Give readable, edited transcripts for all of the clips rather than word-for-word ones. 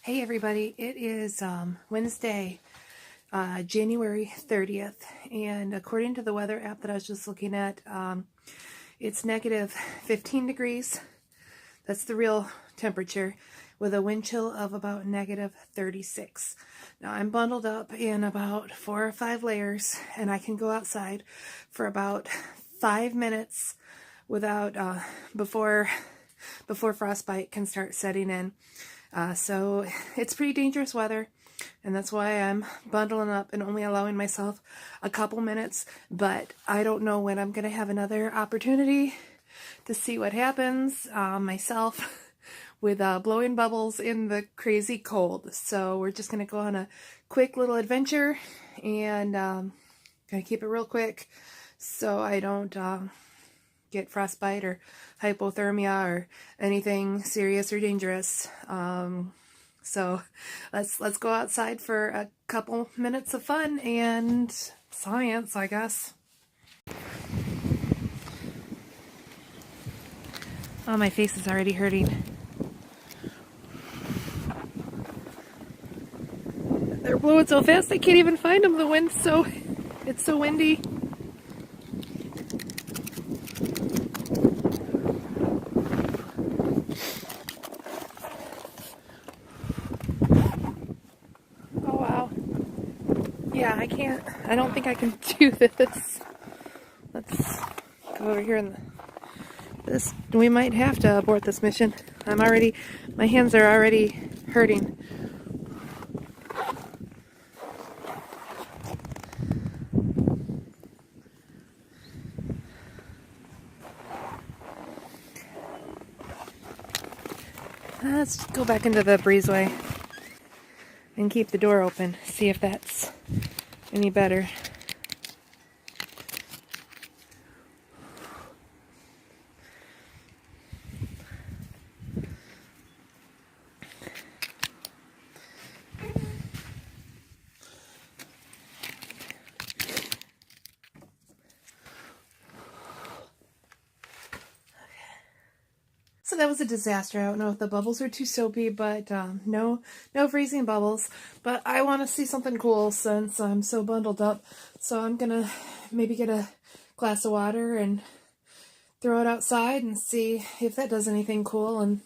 Hey everybody, it is Wednesday, January 30th, and according to the weather app that I was just looking at, it's negative 15 degrees. That's the real temperature, with a wind chill of about negative 36. Now I'm bundled up in about 4 or 5 layers, and I can go outside for about 5 minutes without before frostbite can start setting in. So it's pretty dangerous weather, and that's why I'm bundling up and only allowing myself a couple minutes, but I don't know when I'm going to have another opportunity to see what happens myself with blowing bubbles in the crazy cold. So we're just going to go on a quick little adventure, and going to keep it real quick so I don't get frostbite or hypothermia or anything serious or dangerous. So let's go outside for a couple minutes of fun and science, I guess. Oh, my face is already hurting. They're blowing so fast I can't even find them. It's so windy. Yeah, I don't think I can do this. Let's go over here and we might have to abort this mission. My hands are already hurting. Let's go back into the breezeway and keep the door open, see if that's any better. So that was a disaster. I don't know if the bubbles are too soapy, but no freezing bubbles. But I want to see something cool since I'm so bundled up. So I'm gonna maybe get a glass of water and throw it outside and see if that does anything cool. And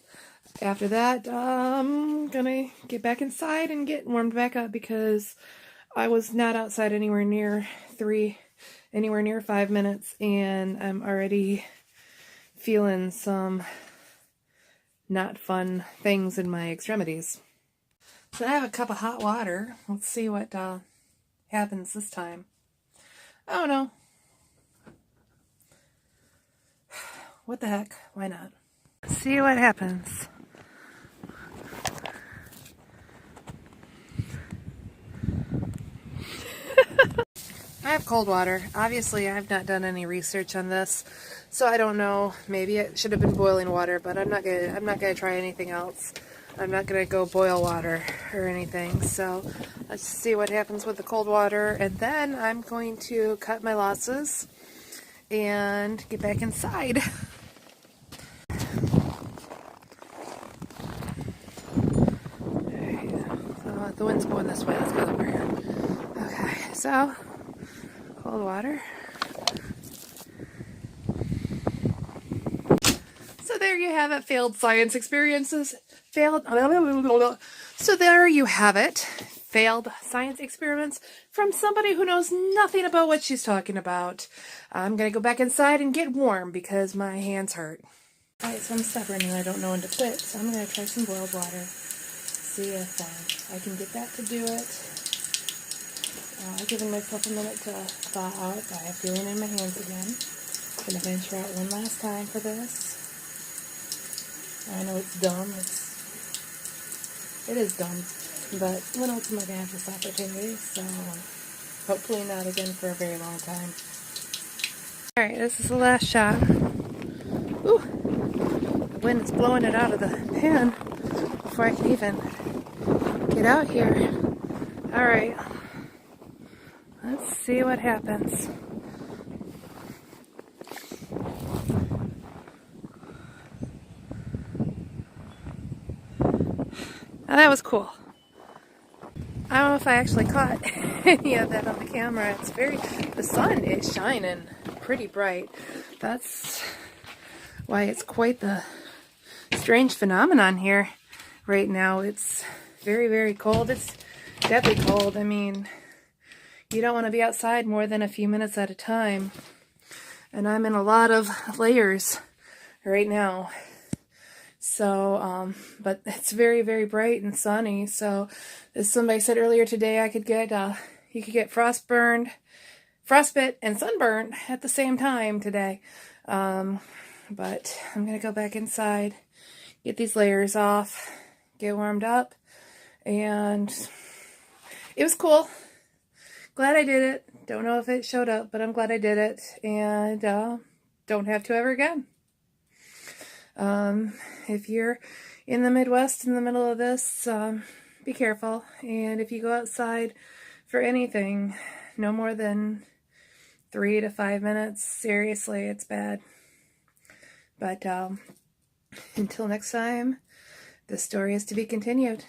after that, I'm gonna get back inside and get warmed back up, because I was not outside anywhere near 5 minutes, and I'm already feeling some not fun things in my extremities. So I have a cup of hot water. Let's see what happens this time. Oh no. What the heck? Why not? See what happens. I have cold water. Obviously, I've not done any research on this, so I don't know. Maybe it should have been boiling water, but I'm not gonna try anything else. I'm not gonna go boil water or anything. So let's see what happens with the cold water, and then I'm going to cut my losses and get back inside. So the wind's going this way. Let's go over here. Okay, so cold water. So there you have it, failed science experiences. So there you have it, failed science experiments from somebody who knows nothing about what she's talking about. I'm going to go back inside and get warm because my hands hurt. Alright, so I'm stubborn and I don't know when to quit, so I'm going to try some boiled water. See if I can get that to do it. I've given myself a minute to thaw out. I have feeling in my hands again. I'm going to venture out one last time for this. I know it's dumb. It is dumb. But when else am I going to have this opportunity? So hopefully not again for a very long time. Alright, this is the last shot. Ooh! The wind is blowing it out of the pan before I can even get out here. Alright. Let's see what happens. Now that was cool. I don't know if I actually caught any of that on the camera. It's the sun is shining pretty bright. That's why it's quite the strange phenomenon here right now. It's very, very cold. It's deadly cold. I mean, you don't want to be outside more than a few minutes at a time. And I'm in a lot of layers right now. So, but it's very, very bright and sunny. So, as somebody said earlier today, you could get frostbite and sunburn at the same time today. But I'm going to go back inside, get these layers off, get warmed up, and it was cool. Glad I did it. Don't know if it showed up, but I'm glad I did it, and don't have to ever again. If you're in the Midwest in the middle of this, be careful. And if you go outside for anything, no more than 3 to 5 minutes, seriously, it's bad. But until next time, the story is to be continued.